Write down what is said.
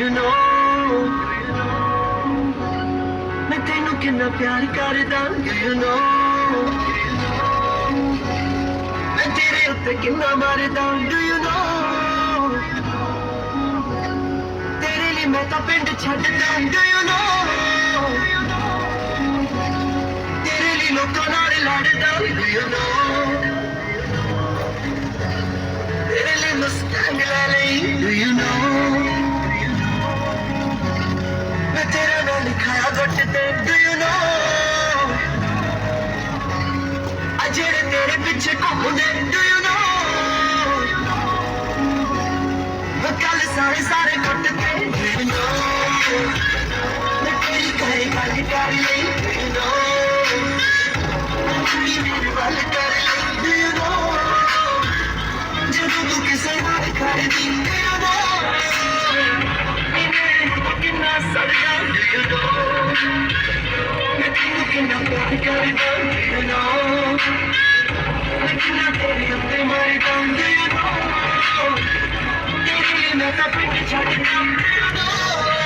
you know मैं तेनू कितना प्यार करदा do you know मैं तेरे उत्ते कितना मरदा do you know तेरे लिए मैं तां पिंड छड्डदा do you know तेरे लिए लोकां नाल लड़दा do you know तेरे लिए मुस्कान ले लई do you know मैं तेरा नाम लिखाया गुट ते do you know आ जेड़े तेरे पीछे घूमदे do you know मैं कल सारे सारे गुट ते do you know मैं तेरी करे गल कर लई do you know मेरी मेरी गल कर लई do you know जदों तू किसे नाल करदी do you know कितना सड़दा do you know मैं तेनू कितना प्यार करदा do you know मैं कितना तेरे उत्ते मरदा do you know तेरे लिए मैं तां पिंड छड्डदा do you know